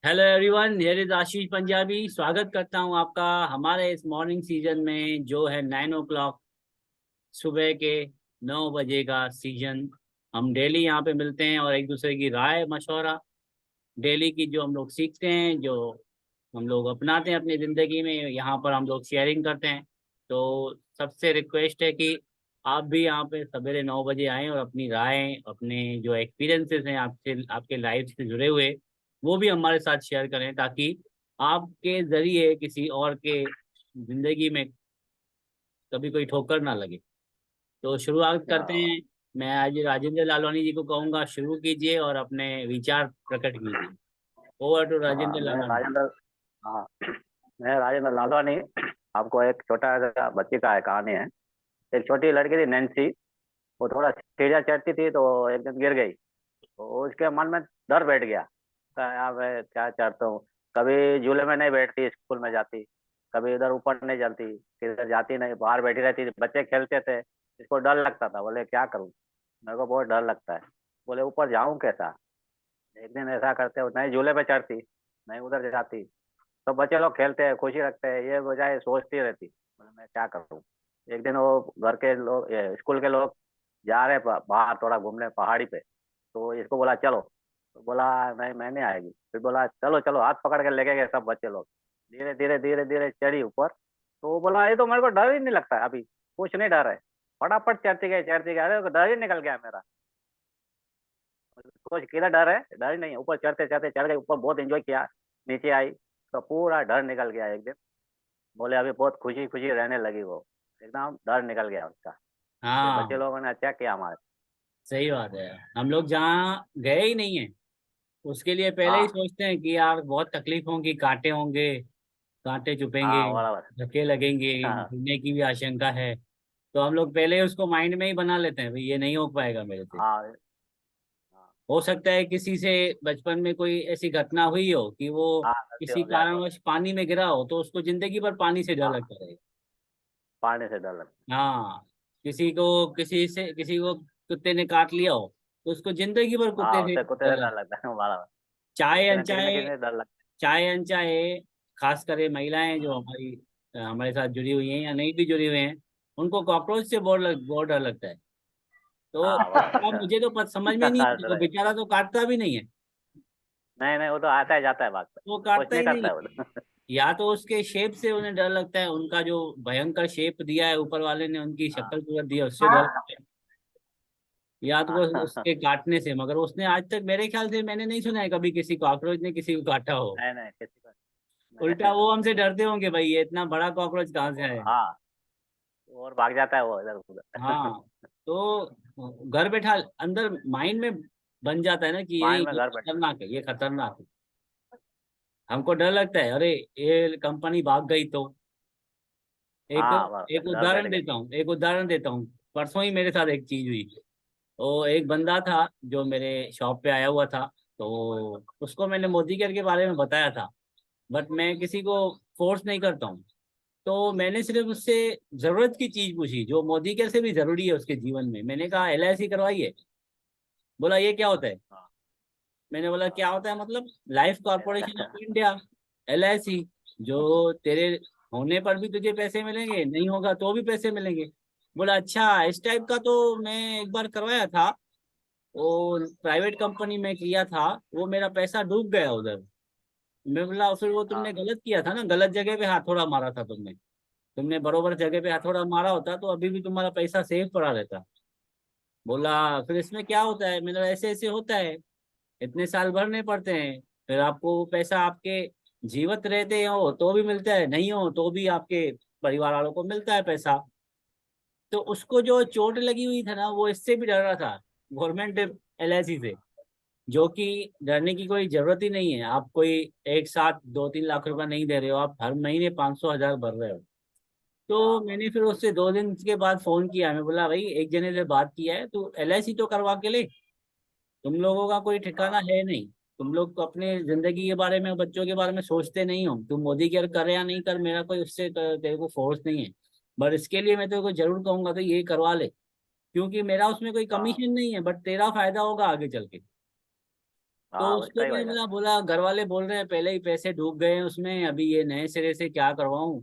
Hello everyone, here is आशीष पंजाबी। स्वागत करता हूं आपका हमारे इस मॉर्निंग सीजन में, जो है 9 o'clock सुबह के 9 बजे का सीजन। हम डेली यहाँ पे मिलते हैं और एक दूसरे की राय मशवरा डेली की जो हम लोग सीखते हैं, जो हम लोग अपनाते हैं अपनी ज़िंदगी में, यहाँ पर हम लोग शेयरिंग करते हैं। तो सबसे रिक्वेस्ट है कि आप भी यहाँ पे सवेरे 9 बजे आएँ और अपनी राय, अपने जो एक्सपीरियंसेस हैं आपसे, आपके लाइफ से जुड़े हुए, वो भी हमारे साथ शेयर करें, ताकि आपके ज़रिए किसी और के ज़िंदगी में कभी कोई ठोकर ना लगे। तो शुरुआत करते हाँ, हैं। मैं आज राजेंद्र लालवानी जी को कहूँगा, शुरू कीजिए और अपने विचार प्रकट कीजिए। ओवर टू राजेंद्र मैं लालवानी। राजेंद्र। हाँ, मैं राजेंद्र लालवानी। आपको एक छोटा सा बच्ची का कहानी है। एक छोटी लड़की थी नैन्सी। वो थोड़ा सीढ़ियाँ चढ़ती थी तो एक दिन गिर गई। तो उसके मन में डर बैठ गया। कहा, यार मैं क्या चढ़ता हूँ। कभी झूले में नहीं बैठती, स्कूल में जाती। कभी इधर ऊपर नहीं चलती, किधर जाती नहीं, बाहर बैठी रहती थी। बच्चे खेलते थे, इसको डर लगता था। बोले क्या करूँ, मेरे को बहुत डर लगता है। बोले ऊपर जाऊँ कैसा। एक दिन ऐसा करते हो, नहीं झूले पे चढ़ती, नहीं उधर जाती। तो बच्चे लोग खेलते हैं, खुशी रखते हैं, ये बजाय सोचती रहती। बोले मैं क्या करूँ। एक दिन वो घर के लोग, स्कूल के लोग जा रहे बाहर थोड़ा घूमने पहाड़ी पे। तो इसको बोला चलो। तो बोला नहीं, मैं नहीं आएगी। फिर बोला चलो चलो, हाथ पकड़ के लेके गए सब बच्चे लोग। धीरे धीरे धीरे धीरे चढ़ी ऊपर। तो वो बोला ये तो मेरे को डर ही नहीं लगता अभी, कुछ नहीं डर है। फटाफट चढ़ती गई, अरे डर ही निकल गया मेरा। कुछ किधर डर है, डर ही नहीं है। ऊपर चढ़ते चढ़ते चढ़ गए ऊपर, बहुत एंजॉय किया। नीचे आई तो पूरा डर निकल गया एक दिन। बोले अभी बहुत खुशी खुशी रहने लगी वो। एकदम डर निकल गया उसका। ये बच्चे हाँ, लोगों ने अच्छा किया हमारे। सही बात है। हम लोग जहाँ गए ही नहीं है, उसके लिए पहले ही हाँ सोचते हैं कि यार बहुत तकलीफ होंगी, कांटे होंगे, कांटे चुभेंगे, हाँ, बराबर। धक्के लगेंगे, हाँ गिरने की भी आशंका है। तो हम लोग पहले ही उसको माइंड में ही बना लेते हैं, भाई ये नहीं हो पाएगा मेरे से। हाँ हाँ हो सकता है किसी से बचपन में कोई ऐसी घटना हुई हो कि वो हाँ, गलती किसी हो गया तो। कारणवश पानी में गिरा हो, तो उसको जिंदगी भर पानी से डर हाँ, लगता रहेगा। पानी से डर लगता। हाँ, किसी को कुत्ते ने काट लिया हो, तो उसको जिंदगी भर कुत्ते हाँ, से उससे कुत्ते डर से लगता डर लगता है, बराबर। है। चाहे किसी न किसी न अनचाहे, किसी से डर लगता चाहे अनचाहे, खास कर महिलाएं जो है। हमारे साथ जुड़ी हुई हैं या नहीं भी जुड़ी हुई हैं, उनको कॉकरोच से बहुत डर लगता है। तो हाँ अब बराबर। मुझे तो समझ में नहीं आता, वो बेचारा तो काटता भी नहीं है। नहीं नहीं, वो तो आता है जाता है, भागता वो है, कुछ काटता नहीं ही नहीं करता है वो है। तो। या तो उसके शेप से उन्हें डर लगता है, उनका जो भयंकर शेप दिया है ऊपर वाले ने, उनकी हाँ शक्ल सूरत दी है, उससे डर लगता है। या तो वो हाँ। उसके काटने से, मगर उसने आज तक मेरे ख्याल से मैंने नहीं सुना है कभी किसी कॉकरोच ने किसी को काटा हो। नहीं नहीं, किसी को उल्टा वो नहीं। हमसे डरते होंगे, भाई ये इतना बड़ा कॉकरोच कहाँ से आया। हाँ, और भाग जाता है वो इधर उधर। हाँ, तो घर बैठा अंदर माइंड में बन जाता है ना कि माइंड में ये घर बैठे। खतरनाक है, ये खतरनाक है। हमको डर लगता है, अरे ये कंपनी भाग गई तो। एक हाँ बस, एक डर बैठ उदाहरण गया। देता हूँ, एक उदाहरण देता हूँ। परसों ही मेरे साथ एक चीज हुई। तो एक बंदा था जो मेरे शॉप पे आया हुआ था। तो उसको मैंने मोदी केयर के बारे में बताया था, बट मैं किसी को फोर्स नहीं करता हूँ। तो मैंने सिर्फ उससे जरूरत की चीज पूछी, जो मोदी केयर से भी जरूरी है उसके जीवन में। मैंने कहा LIC करवाइए। बोला ये क्या होता है। हाँ मैंने बोला क्या होता है, मतलब लाइफ कॉर्पोरेशन हाँ। ऑफ इंडिया, LIC, जो तेरे होने पर भी तुझे पैसे मिलेंगे, नहीं होगा तो भी पैसे मिलेंगे। बोला अच्छा, इस टाइप का तो मैं एक बार करवाया था, वो प्राइवेट कंपनी में किया था, वो मेरा पैसा डूब गया उधर। मैं बोला फिर वो तुमने हाँ गलत किया था ना, गलत जगह पे हाथौड़ा मारा था तुमने। तुमने बरोबर जगह पे हथौड़ा मारा होता तो अभी भी तुम्हारा पैसा सेफ पड़ा रहता। बोला फिर इसमें क्या होता है। मैंने बोला, ऐसे ऐसे होता है, इतने साल भरने पड़ते हैं, फिर आपको वो पैसा आपके जीवित रहते हो तो भी मिलता है, नहीं हो तो भी आपके परिवार वालों को मिलता है पैसा। तो उसको जो चोट लगी हुई था ना, वो इससे भी डर रहा था, गवर्नमेंट LIC से। जो कि डरने की कोई जरूरत ही नहीं है। आप कोई एक साथ 2-3 लाख रुपए नहीं दे रहे हो, आप हर महीने 500-1000 भर रहे हो। तो हाँ बस। मैंने फिर उससे 2 दिन के बाद फोन किया। मैं बोला भाई, एक जने से बात किया है, तू LIC तो करवा के ले। तुम लोगों का कोई ठिकाना हाँ है नहीं। तुम लोग तो अपने जिंदगी के बारे में, बच्चों के बारे में सोचते नहीं हो। तुम मोदी केयर कर या नहीं कर, मेरा कोई उससे तेरे को फोर्स नहीं है। बट इसके लिए मैं तेरे को जरूर कहूंगा तो ये करवा ले, क्योंकि मेरा उसमें कोई हाँ, कमीशन नहीं है, बट तेरा फायदा होगा आगे चल के। तो हाँ, उसको सही भी भाई जान। बोला घर वाले बोल रहे हैं पहले ही पैसे डूब गए हैं उसमें, अभी ये नए सिरे से क्या करवाऊं।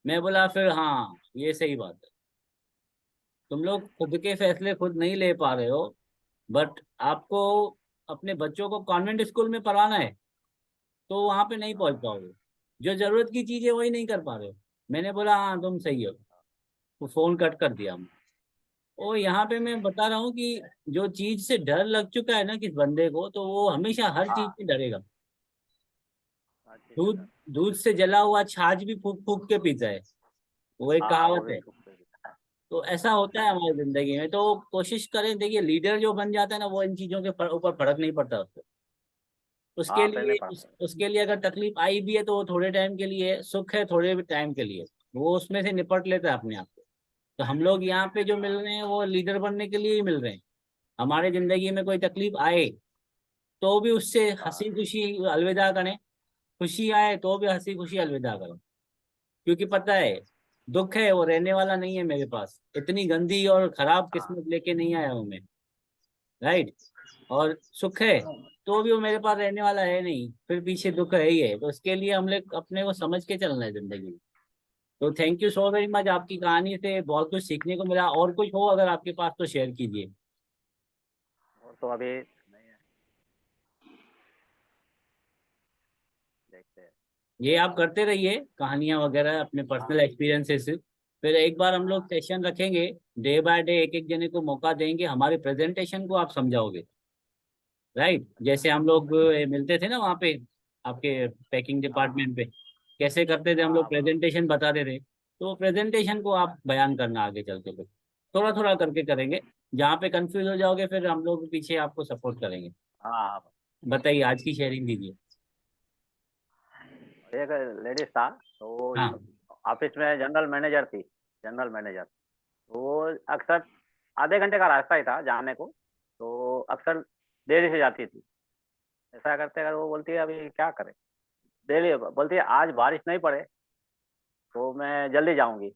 मैं बोला फिर हाँ ये सही बात है, तुम लोग खुद के फैसले खुद नहीं ले पा रहे हो, बट आपको अपने बच्चों को कॉन्वेंट स्कूल में पढ़ाना है तो वहां पे नहीं पहुंच हाँ, पाओगे। जो जरूरत की चीज है वही नहीं कर पा रहे हो। मैंने बोला हाँ तुम सही हो। तो फोन कट कर दिया हमने। और यहाँ पे मैं बता रहा हूँ कि जो चीज से डर लग चुका है ना किस बंदे को, तो वो हमेशा हर चीज हाँ, से डरेगा। अच्छी दूध जगह। दूध से जला हुआ छाछ भी फूक फूक के पीता है, वो एक हाँ, वो कहावत भी है। खूब सही है। तो ऐसा होता है हमारी जिंदगी में, तो कोशिश करें, देखिए लीडर जो बन जाता है ना वो इन चीजों के ऊपर फर्क नहीं पड़ता उसको। उसके हाँ, फिर लिए नहीं पड़ता। उसके लिए अगर तकलीफ आई भी है तो वो थोड़े टाइम के लिए, सुख है थोड़े टाइम के लिए, वो उसमें से निपट लेता है अपने आप को। तो हम लोग यहाँ पे जो मिल रहे हैं वो लीडर बनने के लिए ही मिल रहे हैं। हमारे जिंदगी में कोई तकलीफ आए तो भी उससे हंसी हाँ, खुशी अलविदा करें, खुशी आए तो भी हंसी खुशी अलविदा करें। क्योंकि पता है दुख है वो रहने वाला नहीं है मेरे पास, इतनी गंदी और खराब हाँ, किस्मत लेके नहीं आया हूं मैं। राइट। और सुख है तो भी वो मेरे पास रहने वाला है नहीं, फिर पीछे दुख है ही है, तो उसके लिए हम लोग अपने को समझ के चलना है जिंदगी में। तो thank you so very much, आपकी कहानी से बहुत कुछ सीखने को मिला। और कुछ हो अगर आपके पास तो शेयर कीजिए। वो तो अभी नहीं है, देखते हैं। ये आप करते रहिए कहानियां वगैरह अपने हाँ, पर्सनल एक्सपीरियंसेस। फिर एक बार हम लोग हाँ, सेशन रखेंगे, डे बाय डे एक एक जने को मौका देंगे, हमारे प्रेजेंटेशन को आप समझाओगे। राइट, जैसे हम लोग मिलते थे ना वहाँ पे आपके पैकिंग हाँ, डिपार्टमेंट पे, कैसे करते थे हम लोग, हाँ, बराबर। प्रेजेंटेशन बताते थे। तो प्रेजेंटेशन को आप बयान करना आगे चल के, फिर थोड़ा थोड़ा करके करेंगे। जहाँ पे कंफ्यूज हो जाओगे फिर हम लोग पीछे आपको सपोर्ट करेंगे। हाँ, हाँ। बताइए आज की शेयरिंग दीजिए। एक लेडीज था, तो वो हाँ। ऑफिस में जनरल मैनेजर थी। जनरल मैनेजर, तो वो अक्सर आधे घंटे का रास्ता ही था जाने को, तो अक्सर देरी से जाती थी। ऐसा करते अगर वो बोलती है अभी क्या करें, डेली बोलती है आज बारिश नहीं पड़े तो मैं जल्दी जाऊंगी,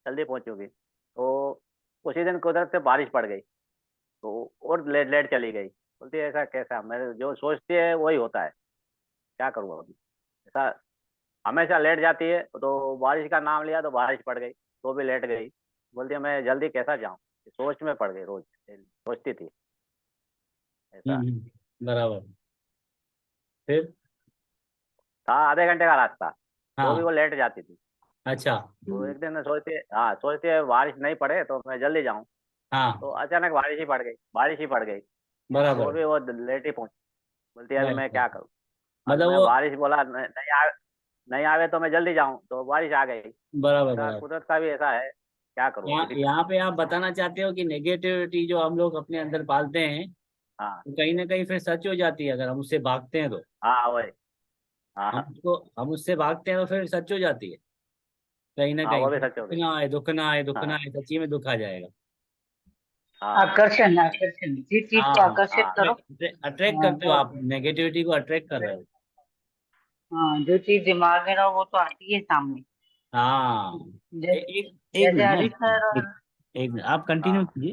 जल्दी पहुंचूंगी। तो उसी दिन कुदरत से बारिश पड़ गई, तो और लेट लेट चली गई। बोलती है ऐसा कैसा, मैं जो सोचती है वही होता है, क्या करूँ अभी। ऐसा हमेशा लेट जाती है, तो बारिश का नाम लिया तो बारिश पड़ गई, तो भी लेट गई। बोलती है मैं जल्दी कैसा जाऊँ, सोच में पड़ गई, रोज सोचती थी ऐसा। बराबर। फिर। था आधे घंटे का रास्ता, तो भी हाँ। वो लेट जाती थी। अच्छा। तो एक दिन सोचती है, हाँ सोचती है बारिश नहीं पड़े तो मैं जल्दी जाऊँ। हाँ। तो अचानक बारिश ही पड़ गई, बारिश ही पड़ गई, तो बराबर। भी वो लेट ही पहुंची। बोलती है अभी मैं बराबर। क्या करूँ। अब मतलब मैं वो। बारिश बोला नहीं आवे, नहीं आवे तो मैं जल्दी जाऊँ, तो बारिश आ गई। बराबर ऐसा बराबर। कुदरत का भी ऐसा है, क्या करूँ यहाँ अभी। यहाँ पे आप बताना चाहते हो कि नेगेटिविटी जो हम लोग अपने अंदर पालते हैं हाँ, वो कहीं ना कहीं फिर सच हो जाती है अगर हम उससे भागते हैं तो। हाँ, वही। हाँ, हाँ, हम उससे भागते हैं तो फिर सच हो जाती है कहीं ना हाँ, कहीं। वो भी सच हो दुख गई। ना आए, दुख ना आए, दुख ना हाँ, आए, सच्ची में दुख आ जाएगा। हाँ, आकर्षण आकर्षण जिस चीज को हाँ। आकर्षित हाँ, करो। अट्रैक्ट हाँ, करते हो वो आप, नेगेटिविटी को अट्रैक्ट कर रहे हो। हाँ, जो चीज दिमाग में रहो वो तो आती है सामने। हाँ। जैसे एक एक जैसे मिनट ना, हरीश सर और एक मिनट आप कंटिन्यू हाँ, कीजिए।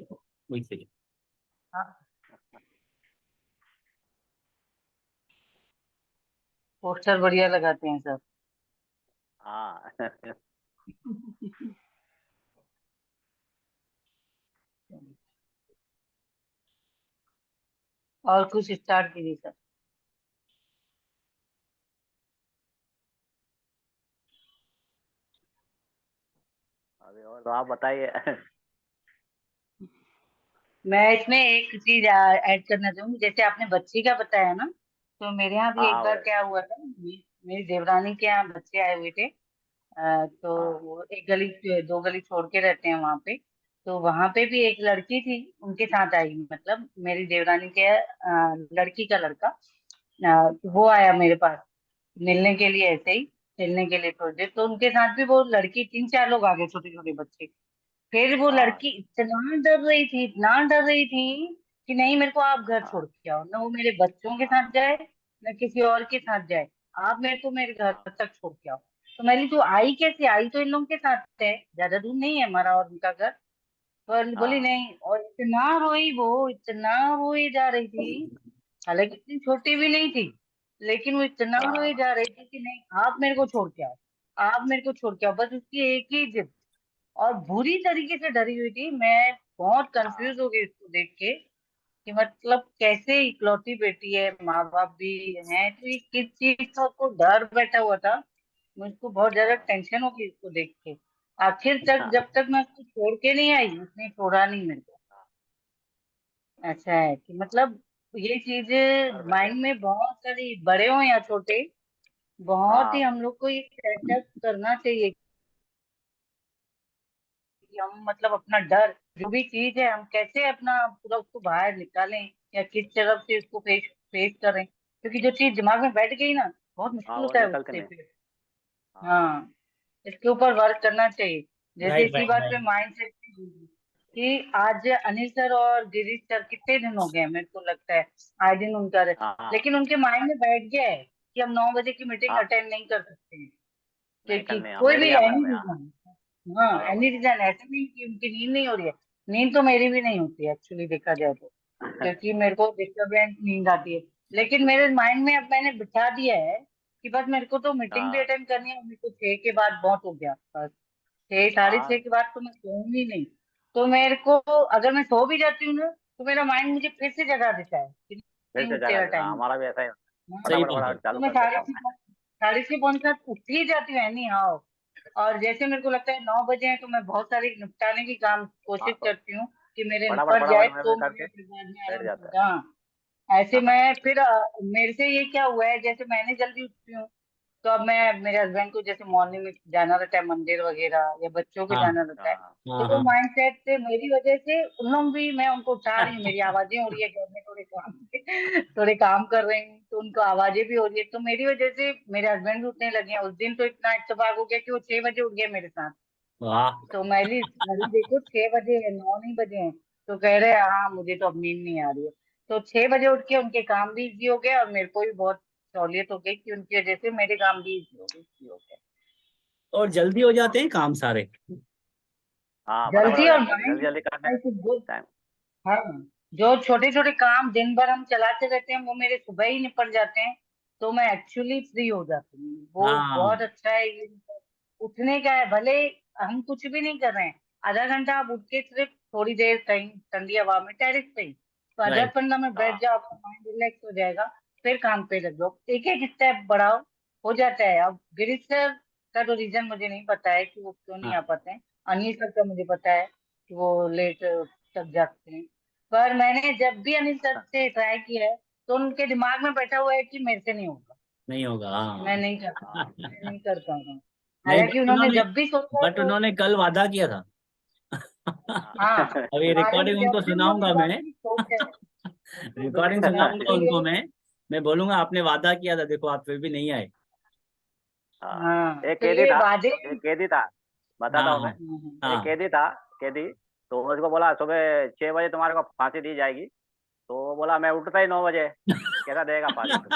एक सेकंड। हाँ, पोस्टर बढ़िया लगाते हैं सर। हाँ। और कुछ स्टार्ट कीजिए सर। अभी और तो आप बताइए। मैं इसमें एक चीज ऐड करना चाहूंगी, जैसे आपने बच्ची का बताया ना, तो मेरे यहाँ भी एक हाँ, बार वही। क्या हुआ था, मेरी देवरानी के यहाँ बच्चे आए हुए थे। तो हाँ, वो एक गली, दो गली छोड़ के रहते हैं वहां पे। तो वहां पे भी एक लड़की थी, उनके साथ आई, मतलब मेरी देवरानी के लड़की का लड़का। वो हाँ, आया मेरे पास मिलने के लिए, ऐसे ही खेलने के लिए थोड़ी देर। तो उनके साथ भी वो लड़की, तीन चार लोग आ गए, छोटे छोटे बच्चे। फिर वो हाँ, लड़की इतना डर रही थी, इतना डर रही थी कि नहीं, मेरे को आप घर हाँ, छोड़ के आओ ना, वो मेरे बच्चों के हाँ, साथ जाए ना किसी और के साथ जाए, आप मेरे को मेरे घर हाँ, तक छोड़ के आओ। तो मैंने जो आई, कैसे आई, तो इन लोगों के साथ है, ज्यादा दूर नहीं है हमारा और उनका घर। पर बोली हाँ, नहीं, और इतना रोई, वो इतना रोई जा रही थी हालांकि इतनी छोटी भी नहीं थी, लेकिन वो इतना रोई हाँ जा रही थी कि नहीं आप मेरे को छोड़ के आओ, आप मेरे को छोड़ के आओ, बस उसकी एक ही जिद। और बुरी तरीके से डरी हुई थी। मैं बहुत हाँ कंफ्यूज हो गई उसको देख के कि मतलब कैसे इकलौती बेटी है, माँ बाप भी हैं, तो ये किस चीज का उसको डर बैठा हुआ था। मुझको बहुत ज्यादा हाँ टेंशन हो गई उसको देख के। आखिर तक हाँ, जब तक मैं उसको छोड़ के नहीं आई, उसने छोड़ा नहीं मेरे को। ऐसा है कि मतलब ये चीजें डर बैठे। माइंड में बहुत सारी, बड़े हो या छोटे, बहुत ही हाँ हम लोग को ये सेटअप करना चाहिए कि हम मतलब अपना डर, जो भी चीज है, हम कैसे अपना पूरा उसको बाहर निकालें या किस तरफ से उसको फेस फेस करें, क्योंकि जो चीज दिमाग में बैठ गई ना, बहुत हाँ, मुश्किल वो होता है निकलते उससे नहीं। फिर। हाँ हाँ, इसके ऊपर वर्क करना चाहिए। जैसे राइट इसी राइट बात पे राइट। माइंड सेट कि आज अनिल सर और गिरीश सर कितने दिन हो गए, मेरे को लगता है आए दिन उनका हाँ लेकिन उनके माइंड में बैठ गया है कि हम 9 बजे की मीटिंग हाँ, अटेंड नहीं कर सकते हैं, नहीं क्योंकि करने, हाँ कोई बैठ भी गया मन एनी में। हाँ रीजन। हाँ, बराबर। एनी रीजन, ऐसा नहीं कि उनकी नींद नहीं हो रही है। नींद तो मेरी भी नहीं होती है एक्चुअली देखा जाए तो, क्योंकि मेरे को डिस्टर्बेंस नींद आती है। लेकिन मेरे माइंड में अब मैंने बिठा दिया है कि बस मेरे को तो मीटिंग भी हाँ अटेंड करनी है, मेरे को 6 के बाद बहुत हो गया बस। 6, 6:30 हाँ, के बाद तो मैं सोऊंगी नहीं। तो मेरे को, अगर मैं सो भी जाती हूँ ना, तो मेरा माइंड मुझे फिर से जगा देता है कि फिर नहीं से उठ, जगह तेरा दे। हाँ टाइम। हमारा भी ऐसा ही होता है। सही फटाफट बात है। फटाफट तो चालू मैं कर साढ़े देता हूँ। 6, 6:30 उठ ही जाती हूँ एनी हाउ। और जैसे मेरे को लगता है 9 बजे हैं, तो मैं बहुत सारी निपटाने की काम हाँ कोशिश तो करती हूँ कि मेरे फटाफट निपट जाए, फटाफट मैं तो भी मुझे करके फिर बाद में बैठ आराम जाता है। करना। हाँ, ऐसे मैं फिर मेरे से ये क्या हुआ है, जैसे मैंने जल्दी उठती हूँ, तो अब मैं मेरे हस्बैंड को जैसे मॉर्निंग में जाना रहता है मंदिर वगैरह, या बच्चों को हाँ जाना रहता है, हाँ तो हाँ वो हाँ। माइंड सेट से मेरी वजह से उन लोग भी, मैं उनको उठा रही हूँ, मेरी आवाजें हो रही है घर में, थोड़े काम थोड़े काम कर रही हूँ, तो उनको आवाजें भी हो रही है, तो मेरी वजह से मेरे हस्बैंड भी उठने लगे हैं। उस दिन तो इतना इत्तेफाक हो गया कि वो 6 बजे उठ गए मेरे साथ। वाह। तो मैंने घड़ी देखो 6 बजे है, 9 नहीं बजे हैं। तो कह रहे हैं हाँ मुझे तो अब नींद नहीं आ रही है। तो 6 बजे उठ के उनके काम भी इजी हो गया, और मेरे को भी बहुत सहूलियत हो गई कि उनकी वजह से मेरे काम भी इजी हो गए, easy हो गए। और जल्दी हो जाते हैं काम सारे। हाँ, फटाफट हो जल्दी, और जाते हैं, जल्दी माइंड जल्दी करने गुड। टाइम। हाँ, जो छोटे छोटे काम दिन भर हम चलाते रहते हैं, वो मेरे सुबह ही निपट जाते हैं, तो मैं एक्चुअली फ्री हो जाती हूँ। वो हाँ बहुत अच्छा है ये। उठने का है, भले हम कुछ भी नहीं कर रहे हैं, आधा घंटा आप उठ के सिर्फ थोड़ी देर कहीं ठंडी हवा में टेरिस पे ही तो आधा राइट। 15 मिनट बैठ हाँ जाओ, आपका माइंड रिलैक्स हो जाएगा। फिर काम पे लग जाओ, एक एक स्टेप बढ़ाओ, हो जाता है। अब गिरीश सर का तो रीजन मुझे नहीं पता है कि वो क्यों नहीं हाँ आ पाते हैं। अनिल सर का मुझे पता है कि वो लेट तक जागते हैं। पर मैंने जब भी अनिल सर से ट्राई किया है, तो उनके दिमाग में बैठा हुआ है कि मेरे से नहीं होगा, नहीं होगा मैं हाँ। नहीं कर मैं नहीं कर पाऊंगा। नहीं हालांकि बट उन्होंने उन्होंने, जब भी सोचा है बट तो, उन्होंने कल वादा किया था। हाँ, अभी हालांकि रिकॉर्डिंग उनको जब भी उन्होंने सुनाऊंगा मैं। जब भी सोचा है, रिकॉर्डिंग सुनाऊंगा इसीलिए। उनको मैं बोलूंगा आपने वादा किया था, देखो आप फिर भी नहीं आए। हाँ। हाँ, एक तो कैदी ये था, वादे। एक कैदी था, बताता हाँ हूँ मैं। हाँ एक हाँ। कैदी था, कैदी। तो उसको बोला सुबह 6 बजे तुम्हारे को फांसी दी जाएगी। तो वो बोला मैं उठता ही 9 बजे, कैसा देगा फांसी तुम।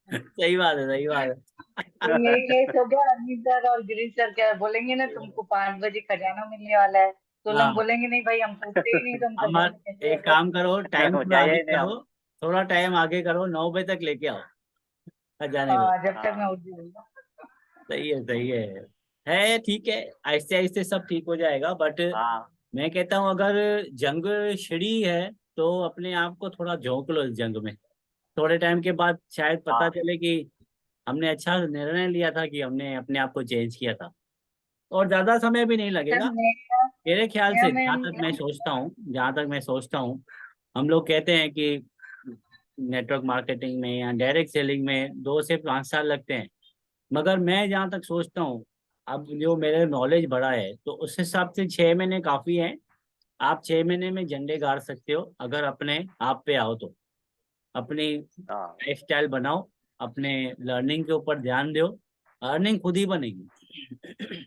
सही बात है, सही बात तो ये केस हो गया अरविंद सर और गिरीश सर, क्या बोलेंगे ना, तुमको 5 बजे खजाना मिलने वाला है, तो है। लोग हाँ, बोलेंगे नहीं भाई, हम सोचते ही नहीं, तुम हमार खजाना कैसे एक काम करो, टाइम वो थोड़ा चाहिए आगे ही नहीं करो, हम। थोड़ा टाइम आगे करो, 9 बजे तक लेके आओ खजाने को। हाँ, जब तक मैं हाँ उठ जाऊंगा। सही है, सही है ठीक है। आहिस्ते आहिस्ते सब ठीक हो जाएगा, बट हाँ मैं कहता हूँ अगर जंग छिड़ी है तो अपने आप को थोड़ा झोंक लो इस जंग में। थोड़े टाइम के बाद शायद पता हाँ चले कि हमने अच्छा निर्णय लिया था, कि हमने अपने आप को चेंज किया था। और ज्यादा समय भी नहीं सर लगेगा मेरा मेरे ख्याल मेरा से। मैं जहाँ तक मैं सोचता हूँ, हम लोग कहते हैं कि नेटवर्क मार्केटिंग में या डायरेक्ट सेलिंग में 2 से 5 साल लगते हैं, मगर मैं जहाँ तक सोचता हूँ, अब जो मेरे नॉलेज बढ़ा है तो उस हिसाब से 6 महीने काफी है। आप 6 महीने में झंडे गाड़ सकते हो अगर अपने आप पे आओ तो। अपनी हाँ लाइफ स्टाइल बनाओ, अपने लर्निंग के ऊपर ध्यान दो, अर्निंग खुद ही बनेगी।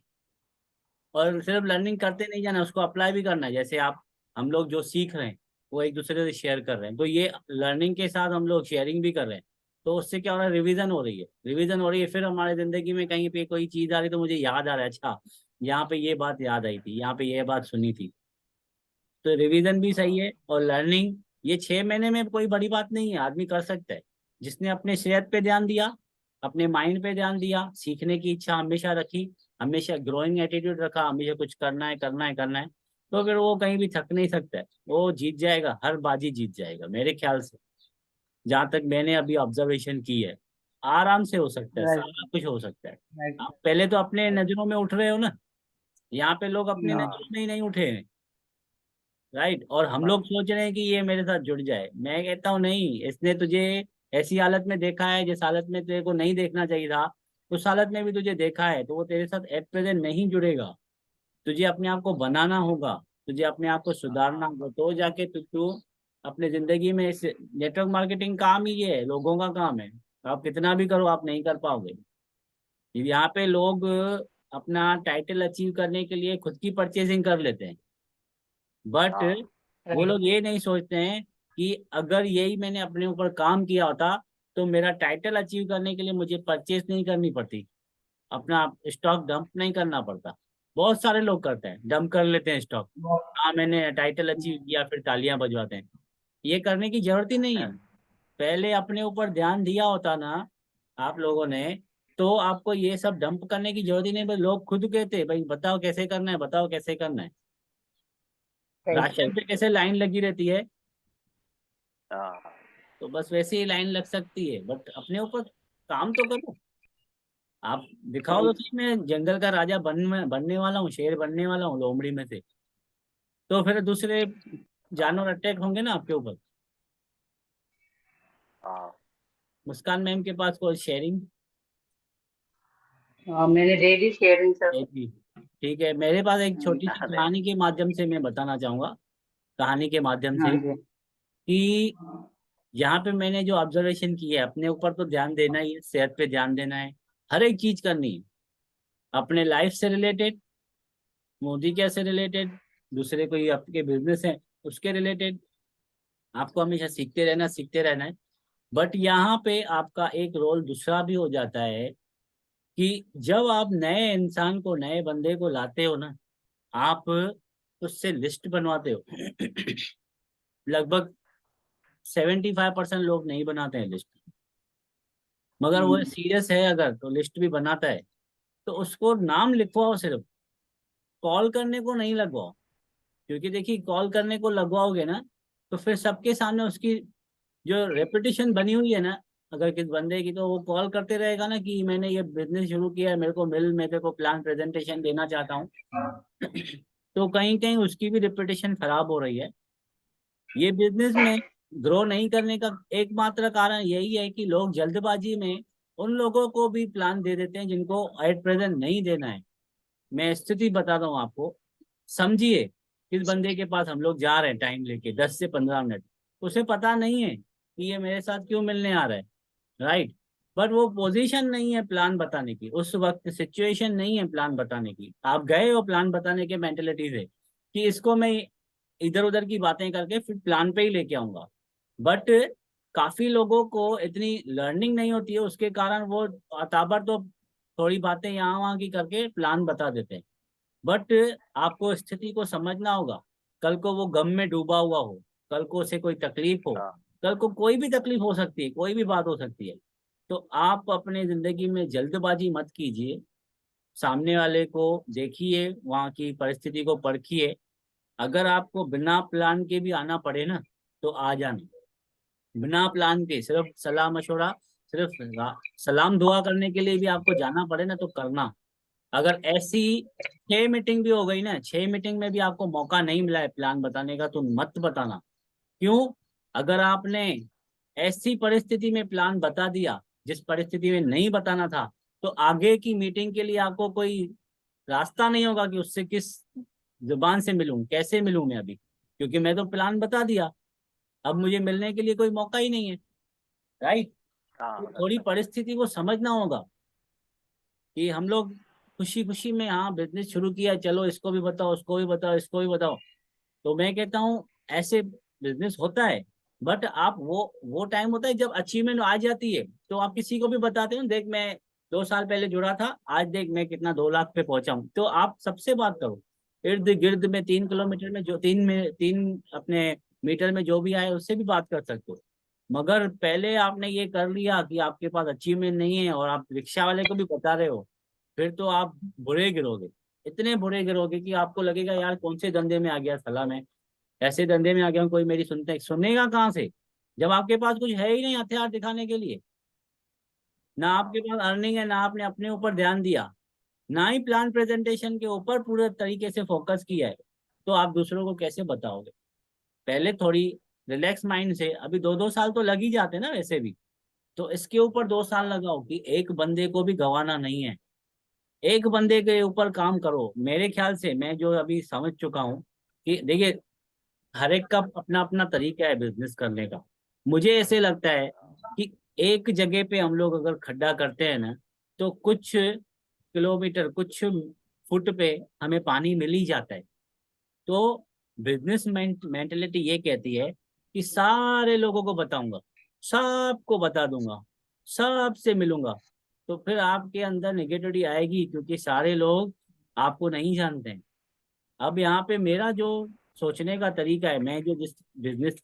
और सिर्फ लर्निंग करते नहीं जाना, उसको अप्लाई भी करना है। जैसे आप, हम लोग जो सीख रहे हैं वो एक दूसरे से शेयर कर रहे हैं, तो ये लर्निंग के साथ हम लोग शेयरिंग भी कर रहे हैं। तो उससे क्या हो रहा है, रिवीजन हो रही है, रिवीजन हो रही है, फिर हमारे जिंदगी में कहीं पे कोई चीज आ रही तो मुझे याद आ रहा है, अच्छा यहाँ पे ये बात याद आई थी, यहाँ पे ये बात सुनी थी। तो रिवीजन भी सही है और लर्निंग, ये 6 महीने में कोई बड़ी बात नहीं है, आदमी कर सकता है। जिसने अपने सेहत पे ध्यान दिया, अपने माइंड पे ध्यान दिया, सीखने की इच्छा हमेशा रखी, हमेशा ग्रोइंग एटीट्यूड रखा, हमेशा कुछ करना है करना है करना है, तो फिर वो कहीं भी थक नहीं सकता है, वो जीत जाएगा, हर बाजी जीत जाएगा मेरे ख्याल से। जहाँ तक मैंने अभी ऑब्जर्वेशन की है, आराम से हो सकता है, राइट, सारा कुछ हो सकता है। राइट, आप पहले तो अपने राइट। नजरों में उठ रहे हो ना, यहाँ पे लोग अपने हाँ नजरों में ही नहीं उठे हैं, राइट। और हम लोग सोच रहे हैं कि ये मेरे साथ जुड़ जाए, मैं कहता हूँ नहीं, इसने तुझे ऐसी हालत में देखा है जिस हालत में तेरे को नहीं देखना चाहिए था, उस हालत में भी तुझे देखा है, तो वो तेरे साथ एट प्रेजेंट नहीं जुड़ेगा। तुझे अपने आप को बनाना होगा, तुझे अपने आप को सुधारना होगा, तो जाके तू अपने जिंदगी में इस नेटवर्क मार्केटिंग काम ही ये है, लोगों का काम है। आप कितना भी करो, आप नहीं कर पाओगे। यहाँ पे लोग अपना टाइटल अचीव करने के लिए खुद की परचेजिंग कर लेते हैं, बट हाँ वो राइट, लोग ये नहीं सोचते हैं कि अगर यही मैंने अपने ऊपर काम किया होता तो मेरा टाइटल अचीव करने के लिए मुझे परचेज नहीं करनी पड़ती, अपना स्टॉक डंप नहीं करना पड़ता। बहुत सारे लोग करते हैं, डंप कर लेते हैं स्टॉक। हाँ मैंने टाइटल अचीव किया, फिर तालियां बजवाते हैं। ये करने की जरूरत ही नहीं है। पहले अपने ऊपर ध्यान दिया होता ना आप लोगों ने, तो आपको ये सब डंप करने की जरूरत ही नहीं। बस लोग खुद कहते भाई बताओ कैसे करना है, बताओ कैसे करना है। राइट, राशन पे कैसे लाइन लगी रहती है, हाँ तो बस वैसे ही लाइन लग सकती है, बट अपने ऊपर काम तो करो। आप दिखाओ तो सही, मैं जंगल का राजा बनने वाला हूँ, शेर बनने वाला हूँ लोमड़ी में से, तो फिर दूसरे जानवर अटैक होंगे ना आपके ऊपर। हाँ मुस्कान मैम के पास कोई शेयरिंग मैंने डेली शेयरिंग सर। है जी? ठीक है, मेरे पास एक छोटी सी अरे कहानी के माध्यम से मैं बताना चाहूंगा, कहानी के माध्यम हाँ से, जी। कि यहाँ पे मैंने जो ऑब्जर्वेशन की है, अपने ऊपर तो ध्यान देना ही है, सेहत पे ध्यान देना है, हर एक चीज करनी है, अपने लाइफ से रिलेटेड, मोदी क्या से रिलेटेड, दूसरे कोई आपके बिजनेस है उसके रिलेटेड, आपको हमेशा सीखते रहना है। बट यहाँ पे आपका एक रोल दूसरा भी हो जाता है कि जब आप नए इंसान को, नए बंदे को लाते हो ना, आप उससे लिस्ट बनवाते हो। लगभग 75% लोग नहीं बनाते हैं लिस्ट, मगर वो हम्म, सीरियस है अगर तो लिस्ट भी बनाता है। तो उसको नाम लिखवाओ, सिर्फ कॉल करने को नहीं लगवाओ, क्योंकि देखिए कॉल करने को लगवाओगे ना, तो फिर सबके सामने उसकी जो रेपुटेशन बनी हुई है ना, अगर किस बंदे की, तो वो कॉल करते रहेगा ना कि मैंने ये बिजनेस शुरू किया है, मेरे को मिल, मैं तेरे को प्लान प्रेजेंटेशन देना चाहता हूँ। तो कहीं कहीं उसकी भी रेपुटेशन खराब हो रही है। ये बिजनेस में ग्रो नहीं करने का एकमात्र कारण यही है कि लोग जल्दबाजी में उन लोगों को भी प्लान दे देते हैं जिनको एट प्रेजेंट नहीं देना है। मैं स्थिति बताता हूँ आपको, समझिए किस बंदे के पास हम लोग जा रहे हैं टाइम लेके 10 से 15 मिनट, उसे पता नहीं है कि ये मेरे साथ क्यों मिलने आ रहा है, राइट। बट वो पोजीशन नहीं है प्लान बताने की, उस वक्त सिचुएशन नहीं है प्लान बताने की। आप गए हो प्लान बताने के मेंटेलिटी से कि इसको मैं इधर उधर की बातें करके फिर प्लान पे ही लेके आऊंगा। बट काफी लोगों को इतनी लर्निंग नहीं होती है, उसके कारण वो ताबड़ तो थोड़ी बातें यहाँ वहाँ की करके प्लान बता देते हैं। बट आपको स्थिति को समझना होगा। कल को वो गम में डूबा हुआ हो, कल को उसे कोई तकलीफ हो, हाँ कल को कोई भी तकलीफ हो सकती है, कोई भी बात हो सकती है। तो आप अपने जिंदगी में जल्दबाजी मत कीजिए, सामने वाले को देखिए, वहाँ की परिस्थिति को परखिए। अगर आपको बिना प्लान के भी आना पड़े ना, तो आ जाना, बिना प्लान के, सिर्फ सलाह मशवरा, सिर्फ सलाम दुआ करने के लिए भी आपको जाना पड़े ना, तो करना। अगर ऐसी 6 मीटिंग भी हो गई ना, 6 मीटिंग में भी आपको मौका नहीं मिला है प्लान बताने का, तो मत बताना। क्यों? अगर आपने ऐसी परिस्थिति में प्लान बता दिया जिस परिस्थिति में नहीं बताना था, तो आगे की मीटिंग के लिए आपको कोई रास्ता नहीं होगा कि उससे किस जुबान से मिलूं, कैसे मिलूं मैं अभी, क्योंकि मैं तो प्लान बता दिया, अब मुझे मिलने के लिए कोई मौका ही नहीं है, राइट। हाँ तो थोड़ी बराबर। परिस्थिति को समझना होगा कि हम लोग खुशी खुशी में हाँ बिजनेस शुरू किया, चलो इसको भी बताओ, उसको भी बताओ, इसको भी बताओ। तो मैं कहता हूँ ऐसे बिजनेस होता है, बट आप वो टाइम होता है जब अचीवमेंट आ जाती है, तो आप किसी को भी बताते हो, देख मैं 2 साल पहले जुड़ा था, आज देख मैं कितना 2 लाख पे पहुंचा हूँ, तो आप सबसे बात करो। इर्द गिर्द में 3 किलोमीटर में जो 3 अपने मीटर में जो भी आए उससे भी बात कर सकते हो। मगर पहले आपने ये कर लिया कि आपके पास अचीवमेंट नहीं है और आप रिक्शा वाले को भी बता रहे हो, फिर तो आप बुरे गिरोगे, इतने बुरे गिरोगे कि आपको लगेगा यार कौन से धंधे में आ गया साला मैं, ऐसे धंधे में आ गया हूँ, कोई मेरी सुनेगा कहाँ से, जब आपके पास कुछ है ही नहीं हथियार दिखाने के लिए। ना आपके पास अर्निंग है, ना आपने अपने ऊपर ध्यान दिया, ना ही प्लान प्रेजेंटेशन के ऊपर पूरे तरीके से फोकस किया है, तो आप दूसरों को कैसे बताओगे। पहले थोड़ी रिलैक्स माइंड से, अभी 2-2 साल तो लग ही जाते ना वैसे भी, तो इसके ऊपर 2 साल लगाओ कि एक बंदे को भी गंवाना नहीं है, एक बंदे के ऊपर काम करो। मेरे ख्याल से मैं जो अभी समझ चुका हूँ कि देखिए, हर एक का अपना अपना तरीका है बिजनेस करने का। मुझे ऐसे लगता है कि एक जगह पे हम लोग अगर खड्डा करते हैं ना, तो कुछ किलोमीटर, कुछ फुट पे हमें पानी मिल ही जाता है। तो बिजनेस मेंटेलिटी ये कहती है कि सारे लोगों को बताऊंगा, सबको बता दूंगा, सबसे मिलूंगा, तो फिर आपके अंदर नेगेटिविटी आएगी, क्योंकि सारे लोग आपको नहीं जानते हैं। अब यहाँ पे मेरा जो सोचने का तरीका है, मैं जो जिस बिजनेस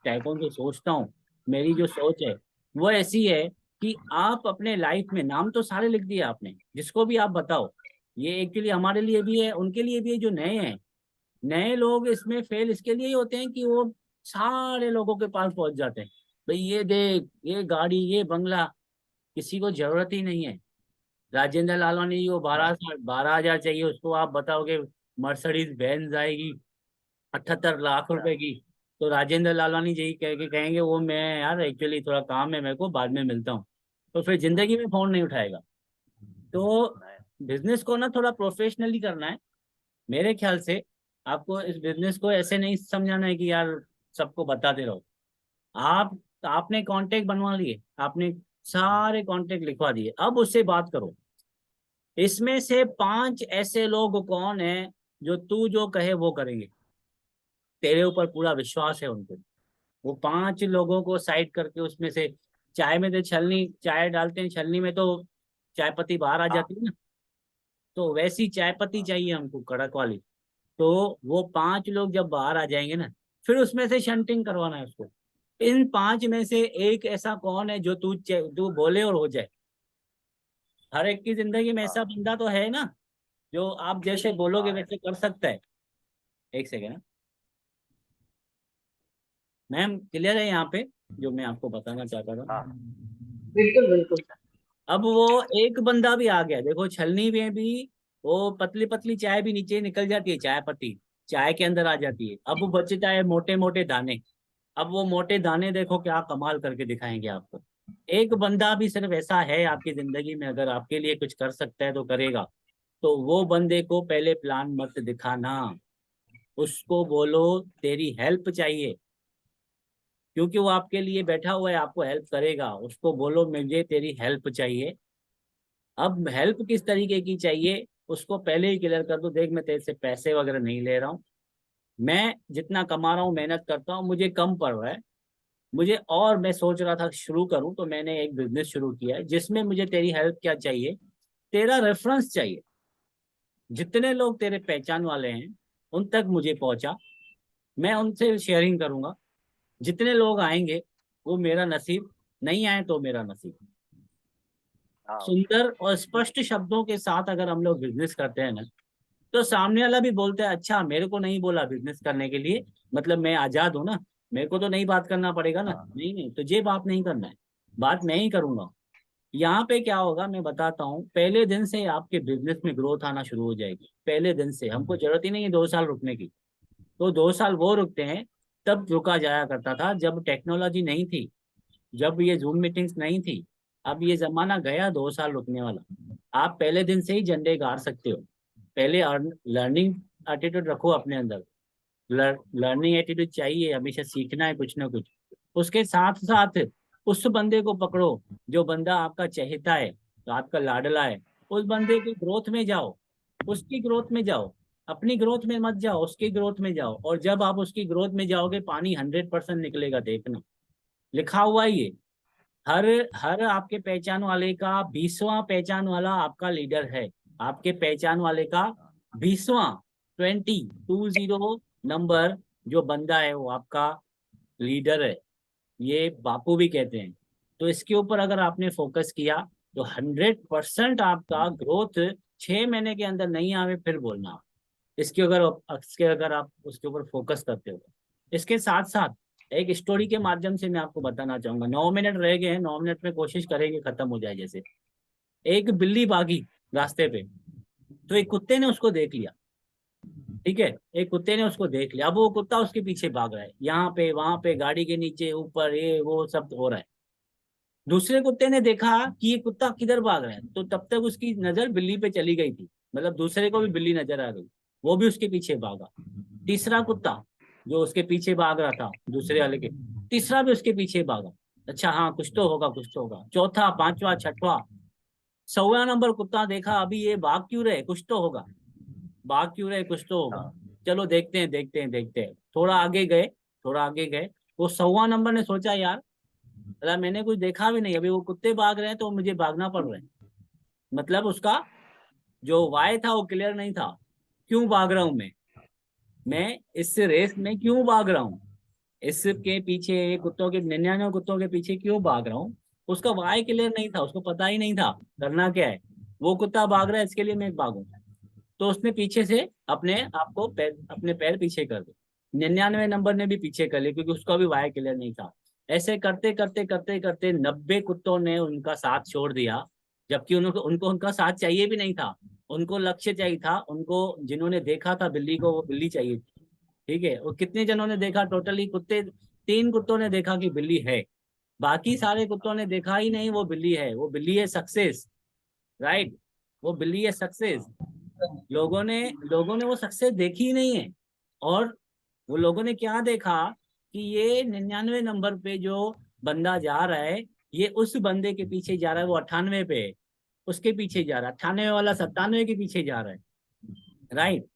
टाइपों से सोचता हूँ, मेरी जो सोच है वो ऐसी है कि आप अपने लाइफ में, नाम तो सारे लिख दिए आपने, जिसको भी आप बताओ, ये एक्चुअली हमारे लिए भी है, उनके लिए भी है जो नए हैं। नए लोग इसमें फेल इसके लिए ही होते हैं कि वो सारे लोगों के पास पहुंच जाते हैं, भाई ये देख, ये गाड़ी, ये बंगला, किसी को जरूरत ही नहीं है। राजेंद्र लालवानी जी को 12,000 चाहिए, उसको आप बताओगे मर्सिडीज बेंज आएगी 78 लाख रुपए की, तो राजेंद्र लालवानी जी कह के कहेंगे वो मैं यार एक्चुअली थोड़ा काम है मेरे को, बाद में मिलता हूँ, तो फिर जिंदगी में फोन नहीं उठाएगा। तो बिजनेस को ना थोड़ा प्रोफेशनली करना है मेरे ख्याल से। आपको इस बिजनेस को ऐसे नहीं समझाना है कि यार सबको बताते रहो। आप आपने कांटेक्ट बनवा लिए, आपने सारे कांटेक्ट लिखवा दिए, अब उससे बात करो। इसमें से 5 ऐसे लोग कौन है जो तू जो कहे वो करेंगे, तेरे ऊपर पूरा विश्वास है उनको। वो 5 लोगों को साइड करके, उसमें से चाय में तो छलनी, चाय डालते हैं छलनी में तो चाय पत्ती बाहर आ हाँ जाती है ना, तो वैसी चाय पत्ती चाहिए हमको कड़क वाली। तो वो 5 लोग जब बाहर आ जाएंगे ना, फिर उसमें से शंटिंग करवाना है उसको। इन 5 में से एक ऐसा कौन है जो तू बोले और हो जाए। हर एक की जिंदगी में ऐसा हाँ बंदा तो है ना, जो आप जैसे बोलोगे हाँ वैसे कर सकता है। एक सेकेंड मैम, क्लियर है यहाँ पे जो मैं आपको बताना चाहता था। हाँ बिल्कुल बिल्कुल। अब वो एक बंदा भी आ गया, देखो छलनी में भी वो पतली पतली चाय भी नीचे निकल जाती है, चाय पत्ती चाय के अंदर आ जाती है। अब वो बचता है मोटे मोटे दाने। अब वो मोटे दाने देखो क्या कमाल करके दिखाएंगे आपको। एक बंदा भी सिर्फ ऐसा है आपकी जिंदगी में, अगर आपके लिए कुछ कर सकता है तो करेगा। तो वो बंदे को पहले प्लान मत दिखाना, उसको बोलो तेरी हेल्प चाहिए, क्योंकि वो आपके लिए बैठा हुआ है, आपको हेल्प करेगा। उसको बोलो मुझे तेरी हेल्प चाहिए। अब हेल्प किस तरीके की चाहिए उसको पहले ही क्लियर कर दो, देख मैं तेरे से पैसे वगैरह नहीं ले रहा हूँ, मैं जितना कमा रहा हूँ मेहनत करता हूँ, मुझे कम पड़ रहा है मुझे, और मैं सोच रहा था शुरू करूँ, तो मैंने एक बिजनेस शुरू किया है जिसमें मुझे तेरी हेल्प क्या चाहिए, तेरा रेफरेंस चाहिए। जितने लोग तेरे पहचान वाले हैं उन तक मुझे पहुंचा, मैं उनसे शेयरिंग करूंगा। जितने लोग आएंगे वो मेरा नसीब, नहीं आए तो मेरा नसीब। हाँ सुंदर और स्पष्ट शब्दों के साथ अगर हम लोग बिजनेस करते हैं ना, तो सामने वाला भी बोलता है अच्छा मेरे को नहीं बोला बिजनेस करने के लिए, मतलब मैं आजाद हूँ ना, मेरे को तो नहीं बात करना पड़ेगा ना। हाँ नहीं नहीं, तुझे बात नहीं करना है, बात मैं ही करूंगा। यहाँ पे क्या होगा मैं बताता हूँ, पहले दिन से आपके बिजनेस में ग्रोथ आना शुरू हो जाएगी। पहले दिन से हमको जरूरत ही नहीं है 2 साल रुकने की। तो 2 साल वो रुकते हैं, तब रुका जाया करता था जब टेक्नोलॉजी नहीं थी, जब ये जूम मीटिंग्स नहीं थी। अब ये जमाना गया 2 साल रुकने वाला। आप पहले दिन से ही झंडे गाड़ सकते हो। पहले लर्निंग एटीट्यूड रखो अपने अंदर। लर्निंग एटीट्यूड चाहिए, हमेशा सीखना है कुछ ना कुछ। उसके साथ साथ उस बंदे को पकड़ो जो बंदा आपका चहेता है, जो आपका लाडला है। उस बंदे की ग्रोथ में जाओ, उसकी ग्रोथ में जाओ, अपनी ग्रोथ में मत जाओ, उसकी ग्रोथ में जाओ। और जब आप उसकी ग्रोथ में जाओगे पानी 100% निकलेगा, देखना। लिखा हुआ है ये। हर हर आपके पहचान वाले का 20वां पहचान वाला आपका लीडर है। आपके पहचान वाले का 20वां 20 नंबर जो बंदा है वो आपका लीडर है, ये बापू भी कहते हैं। तो इसके ऊपर अगर आपने फोकस किया तो 100% आपका ग्रोथ 6 महीने के अंदर नहीं आवे फिर बोलना। इसके अगर आप उसके ऊपर फोकस करते हो। इसके साथ साथ एक स्टोरी के माध्यम से मैं आपको बताना चाहूंगा। 9 मिनट रह गए हैं, 9 मिनट में कोशिश करेंगे खत्म हो जाए। जैसे एक बिल्ली भागी रास्ते पे, तो एक कुत्ते ने उसको देख लिया। ठीक है, एक कुत्ते ने उसको देख लिया। अब वो कुत्ता उसके पीछे भाग रहा है, यहाँ पे वहां पे, गाड़ी के नीचे ऊपर, ये वो सब हो रहा है। दूसरे कुत्ते ने देखा कि ये कुत्ता किधर भाग रहा है, तो तब तक उसकी नजर बिल्ली पे चली गई थी, मतलब दूसरे को भी बिल्ली नजर आ गई, वो भी उसके पीछे भागा। तीसरा कुत्ता जो उसके पीछे भाग रहा था दूसरे वाले के, तीसरा भी उसके पीछे भागा। अच्छा हाँ, कुछ तो होगा, कुछ तो होगा। चौथा, पांचवा, छठवा, 100वां नंबर कुत्ता देखा, अभी ये भाग क्यों रहे, कुछ तो होगा, भाग क्यों रहे, कुछ तो होगा। चलो देखते हैं, देखते हैं, देखते हैं। थोड़ा आगे गए, थोड़ा आगे गए। वो 100वां नंबर ने सोचा, यार अरे मैंने कुछ देखा भी नहीं, अभी वो कुत्ते भाग रहे हैं तो मुझे भागना पड़ रहा है। मतलब उसका जो वाई था वो क्लियर नहीं था। क्यों भाग रहा हूं मैं इस रेस में क्यों भाग रहा हूँ, इसके पीछे कुत्तों के 99 कुत्तों के पीछे क्यों भाग रहा हूँ। उसका वाई क्लियर नहीं था, उसको पता ही नहीं था करना क्या है। वो कुत्ता भाग रहा है, इसके लिए मैं भागूं। तो उसने पीछे से अपने आप को अपने पैर पीछे कर दिए। 99 नंबर ने भी पीछे कर लिया, क्योंकि उसका भी वाई क्लियर नहीं था। ऐसे करते करते करते करते 90 कुत्तों ने उनका साथ छोड़ दिया, जबकि उनको उनको उनका साथ चाहिए भी नहीं था। उनको लक्ष्य चाहिए था, उनको जिन्होंने देखा था बिल्ली को, वो बिल्ली चाहिए थी। ठीक है, और कितने जनों ने देखा टोटली, कुत्ते 3 कुत्तों ने देखा कि बिल्ली है, बाकी सारे कुत्तों ने देखा ही नहीं वो बिल्ली है। वो बिल्ली है सक्सेस, राइट, वो बिल्ली है सक्सेस। लोगों ने वो सक्सेस देखी ही नहीं है। और वो लोगों ने क्या देखा कि ये 99 नंबर पे जो बंदा जा रहा है, ये उस बंदे के पीछे जा रहा है, वो 98 पे है, उसके पीछे जा रहा है। 98 वाला 97 के पीछे जा रहा है, राइट।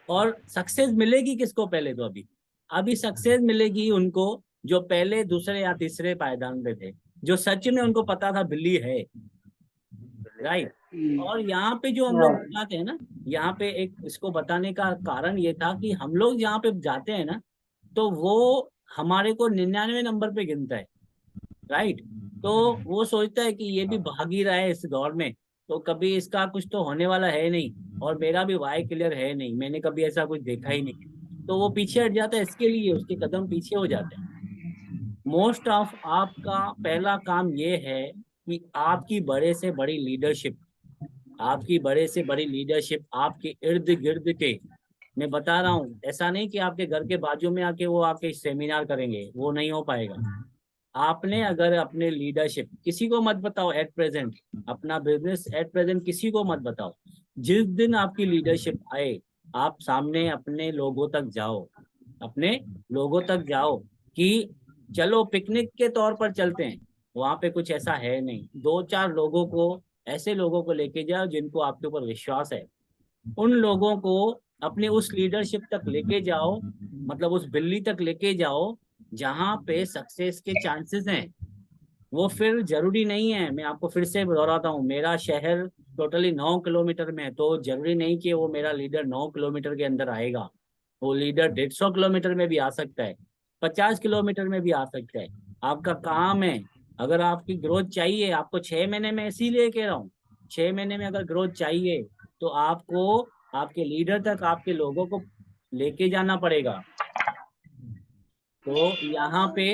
और सक्सेस मिलेगी किसको पहले, तो अभी सक्सेस मिलेगी उनको जो पहले दूसरे या तीसरे पायदान पे थे, जो सच में उनको पता था बिल्ली है, राइट। और यहाँ पे जो हम लोग बताते हैं ना, यहाँ पे एक इसको बताने का कारण ये था कि हम लोग जहाँ पे जाते हैं ना, तो वो हमारे को 99 नंबर पे गिनता है, राइट। तो वो सोचता है कि ये भी भाग ही रहा है इस दौर में, तो कभी इसका कुछ तो होने वाला है नहीं, और मेरा भी वाई क्लियर है नहीं, मैंने कभी ऐसा कुछ देखा ही नहीं। तो वो पीछे हट जाता है, इसके लिए उसके कदम पीछे हो जाते हैं। मोस्ट ऑफ आपका पहला काम ये है कि आपकी बड़े से बड़ी लीडरशिप, आपकी बड़े से बड़ी लीडरशिप आपके इर्द गिर्द के, मैं बता रहा हूँ, ऐसा नहीं कि आपके घर के बाजू में आके वो आके सेमिनार करेंगे, वो नहीं हो पाएगा। आपने अगर अपने लीडरशिप, किसी को मत बताओ एट प्रेजेंट, अपना बिजनेस एट प्रेजेंट किसी को मत बताओ। जिस दिन आपकी लीडरशिप आए, आप सामने अपने लोगों तक जाओ, अपने लोगों तक जाओ कि चलो पिकनिक के तौर पर चलते हैं, वहां पे कुछ ऐसा है नहीं। 2-4 लोगों को, ऐसे लोगों को लेके जाओ जिनको आपके ऊपर विश्वास है, उन लोगों को अपने उस लीडरशिप तक लेके जाओ, मतलब उस बिल्ली तक लेके जाओ जहां पे सक्सेस के चांसेस हैं। वो फिर जरूरी नहीं है, मैं आपको फिर से दोहराता हूँ, मेरा शहर टोटली 9 किलोमीटर में है, तो जरूरी नहीं कि वो मेरा लीडर 9 किलोमीटर के अंदर आएगा। वो लीडर 150 किलोमीटर में भी आ सकता है, 50 किलोमीटर में भी आ सकता है। आपका काम है, अगर आपकी ग्रोथ चाहिए, आपको 6 महीने में इसीलिए कह रहा हूँ, 6 महीने में अगर ग्रोथ चाहिए तो आपको आपके लीडर तक, आपके लोगों को लेके जाना पड़ेगा। तो यहाँ पे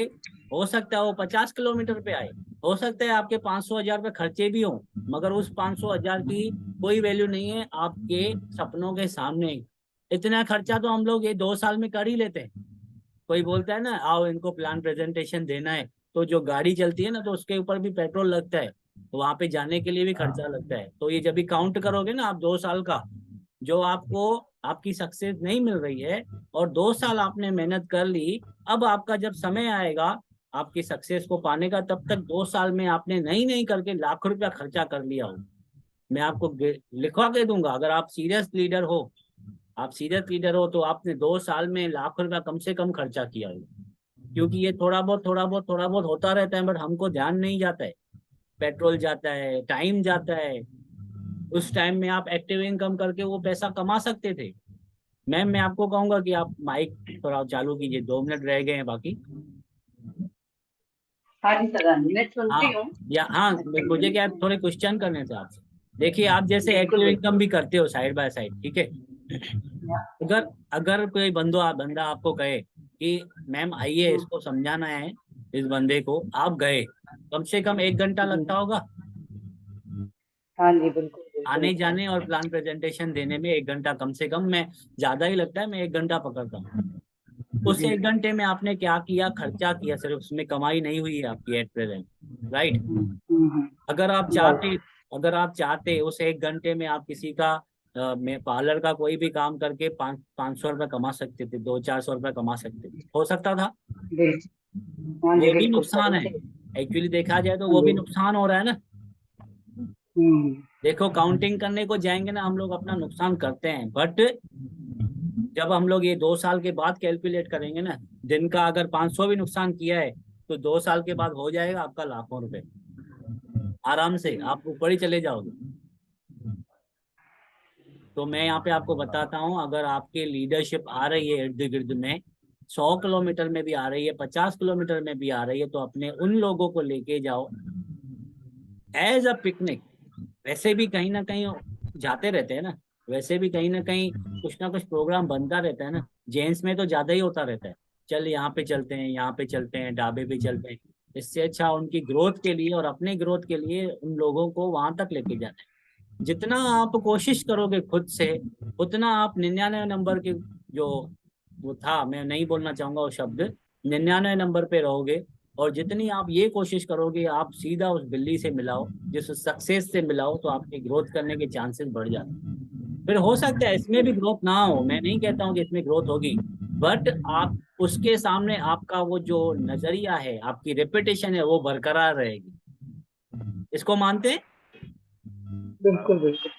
हो सकता है वो 50 किलोमीटर पे आए, हो सकता है आपके 500,000 पे खर्चे भी हों, मगर उस 500,000 की कोई वैल्यू नहीं है आपके सपनों के सामने। इतना खर्चा तो हम लोग ये 2 साल में कर ही लेते हैं। कोई बोलता है ना, आओ इनको प्लान प्रेजेंटेशन देना है, तो जो गाड़ी चलती है ना, तो उसके ऊपर भी पेट्रोल लगता है, तो वहां पे जाने के लिए भी खर्चा लगता है। तो ये जब भी काउंट करोगे ना आप 2 साल का, जो आपको आपकी सक्सेस नहीं मिल रही है, और 2 साल आपने मेहनत कर ली, अब आपका जब समय आएगा आपकी सक्सेस को पाने का, तब तक 2 साल में आपने नहीं नहीं करके लाख रुपया खर्चा कर लिया हो। मैं आपको लिखवा के दूंगा, अगर आप सीरियस लीडर हो, आप सीरियस लीडर हो, तो आपने 2 साल में लाख रुपया कम से कम खर्चा किया हो। क्योंकि ये थोड़ा बहुत थोड़ा बहुत थोड़ा बहुत होता रहता है, बट हमको ध्यान नहीं जाता है। पेट्रोल जाता है, टाइम जाता है, उस टाइम में आप एक्टिव इनकम करके वो पैसा कमा सकते थे, मैम मैं आपको कहूंगा कि आप माइक थोड़ा चालू कीजिए, 2 मिनट रह गए हैं बाकी। हाँ जी सर, हाँ जी, मैं सुनती हाँ हूँ। या हाँ, मुझे क्या है, थोड़े क्वेश्चन करने थे आपसे। देखिए आप जैसे बिल्कुल एक्टिव बिल्कुल। इनकम भी करते हो साइड बाय साइड, ठीक है। अगर अगर कोई बंदा आपको कहे कि मैम आइए इसको समझाना है, इस बंदे को, आप गए, कम से कम 1 घंटा लगता होगा हाँ जी, बिल्कुल बिल्कुल आने लगता है। जाने और प्लान प्रेजेंटेशन देने में। 1 घंटा कम से कम, मैं ज्यादा ही लगता है, मैं 1 घंटा पकड़ता हूँ। उस जी। 1 घंटे में आपने क्या किया, खर्चा किया, सिर्फ उसमें कमाई नहीं हुई है आपकी एट प्रेजेंट, राइट। हम्म। अगर आप राइट। चाहते अगर आप चाहते उस 1 घंटे में आप किसी का में पार्लर का कोई भी काम करके 500 रुपये कमा सकते थे, 200-400 रुपये कमा सकते थे, हो सकता था। बिल्कुल। हाँ जी, वो भी बिल्कुल सर, नुकसान है, ऐसे। एक्चुअली देखा जाए तो हाँ वो भी जी। नुकसान हो रहा है ना। हम्म। देखो काउंटिंग करने को जाएंगे ना हम लोग, अपना नुकसान करते हैं, बट जब हम लोग ये 2 साल के बाद कैलकुलेट करेंगे ना, दिन का अगर 500 भी नुकसान किया है, तो 2 साल के बाद हो जाएगा आपका लाखों रुपए, आराम से आप ऊपर ही चले जाओगे। तो मैं यहाँ पे आपको बताता हूँ, अगर आपके लीडरशिप आ रही है इर्द गिर्द में, 100 किलोमीटर में भी आ रही है, 50 किलोमीटर में भी आ रही है, तो अपने उन लोगों को लेके जाओ एज अ पिकनिक। वैसे भी कहीं ना कहीं जाते रहते हैं ना, वैसे भी कहीं ना कुछ प्रोग्राम बनता रहता है ना। जेंट्स में तो ज्यादा ही होता रहता है, चल यहाँ पे चलते हैं, यहाँ पे चलते हैं, ढाबे पे चलते हैं। इससे अच्छा उनकी ग्रोथ के लिए और अपने ग्रोथ के लिए उन लोगों को वहां तक लेके जाना है। जितना आप कोशिश करोगे खुद से, उतना आप 99 नंबर के, जो वो था, मैं नहीं बोलना चाहूंगा वो शब्द, 99 नंबर पे रहोगे। और जितनी आप ये कोशिश करोगे आप सीधा उस बिल्ली से मिलाओ, जिस सक्सेस से मिलाओ, तो आपके ग्रोथ करने के चांसेस बढ़ जाते हैं। फिर हो सकता है इसमें भी ग्रोथ ना हो, मैं नहीं कहता हूँ कि इसमें ग्रोथ होगी, बट आप उसके सामने आपका वो जो नजरिया है, आपकी रेपुटेशन है, वो बरकरार रहेगी। इसको मानते हैं? बिल्कुल बिल्कुल।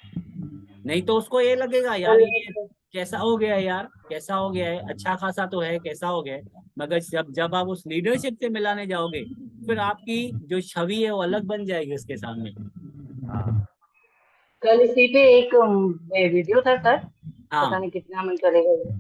नहीं तो उसको ये लगेगा यार, और ये कैसा हो गया है यार, कैसा हो गया है, अच्छा खासा तो है, कैसा हो गया है। मगर जब जब आप उस लीडरशिप से मिलाने जाओगे, फिर आपकी जो छवि है वो अलग बन जाएगी उसके सामने। कल इसी पे एक वीडियो था सर, पता हाँ नहीं कितना मिनट चलेगा वो।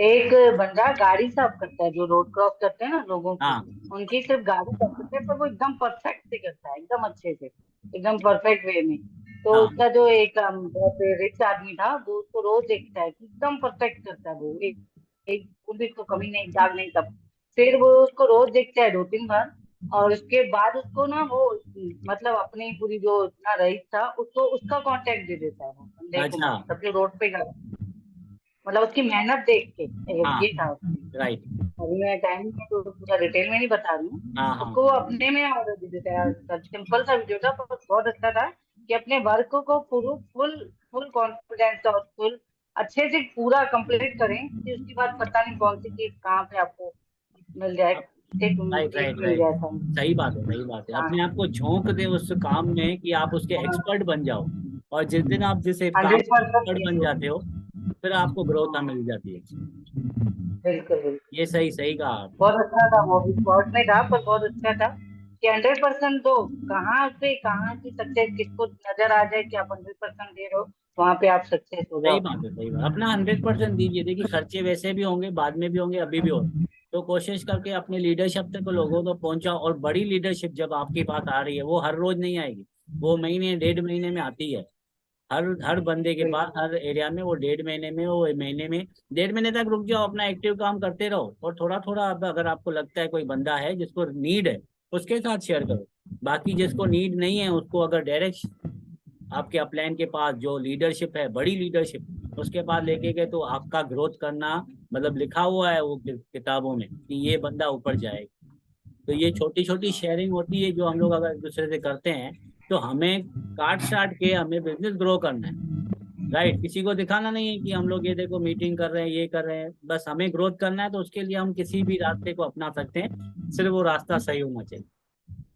एक बंदा गाड़ी साफ करता है, जो रोड क्रॉस करते हैं ना लोगों की, हाँ उनकी सिर्फ गाड़ी साफ करते हैं, पर वो एकदम परफेक्ट से करता है, एकदम अच्छे से, एकदम परफेक्ट वे में। तो हाँ उसका जो एक बहुत रिच आदमी था, वो उसको रोज देखता है कि एकदम परफेक्ट करता है वो, एक भी तो कमी नहीं, दाग नहीं, सब। फिर वो उसको रोज देखता है 2-3 बार, और उसके बाद उसको ना वो मतलब अपनी पूरी जो ना रईस था उसको उसका कांटेक्ट दे देता है वो बंदे को, अच्छा मतलब जो रोड पे मतलब उसकी मेहनत देख के, हाँ ये था उसमें। राइट अभी मैं टाइम तो पूरा डिटेल में नहीं बता रही हूँ। हाँ हाँ उसको वो अपने में ऑर्डर दे देता है, सिंपल सा वीडियो था पर बहुत अच्छा था, कि अपने वर्क को पूरा फुल फुल कॉन्फिडेंस और फुल अच्छे से पूरा कंप्लीट करें, कि उसके बाद पता नहीं कौन सी चीज कहाँ पे आपको मिल जाए, राइट टेक राइट मिल राइट। जाए था। सही बात है, सही बात है, हाँ। अपने आप को झोंक दे उस काम में कि आप उसके एक्सपर्ट बन जाओ। और जिस दिन आप जिस काम में 100% एक्सपर्ट बन जाते हो, फिर आपको ग्रोथ मिल जाती है। बिल्कुल बिल्कुल। ये सही सही कहा आप। बहुत अच्छा था वो भी, शॉर्ट में था पर बहुत अच्छा था, कि 100% दो, कहाँ पे कहाँ की सक्सेस किसको नजर आ जाए कि आप 100% दे रहे हो, वहां पे आप सक्सेस हो सही जाओ। बात है, सही बात, अपना 100% दीजिए। देखिए खर्चे वैसे भी होंगे, बाद में भी होंगे, अभी भी होंगे। तो कोशिश करके अपने लीडरशिप तक लोगों को पहुंचाओ। और बड़ी लीडरशिप जब आपके पास आ रही है, वो हर रोज नहीं आएगी, वो महीने 1.5 महीने में आती है। हर बंदे के पास, बिल्कुल हर एरिया में वो 1.5 महीने में, वो महीने में, 1.5 महीने तक रुक जाओ, अपना एक्टिव काम करते रहो। और थोड़ा थोड़ा अब अगर आपको लगता है कोई बंदा है जिसको नीड है, उसके साथ शेयर करो। बाकी जिसको नीड नहीं है, उसको अगर डायरेक्ट आपके अपलाइन के पास जो लीडरशिप है, बड़ी लीडरशिप, उसके पास लेके गए, तो आपका ग्रोथ करना, मतलब लिखा हुआ है वो किताबों में कि ये बंदा ऊपर जाएगा। तो ये छोटी छोटी शेयरिंग होती है जो हम लोग अगर एक दूसरे से करते हैं, तो हमें काट छाट के हमें बिजनेस ग्रो करना है, राइट। किसी को दिखाना नहीं है कि हम लोग ये देखो मीटिंग कर रहे हैं, ये कर रहे हैं, बस हमें ग्रोथ करना है। तो उसके लिए हम किसी भी रास्ते को अपना सकते हैं, सिर्फ वो रास्ता सही होना चाहिए।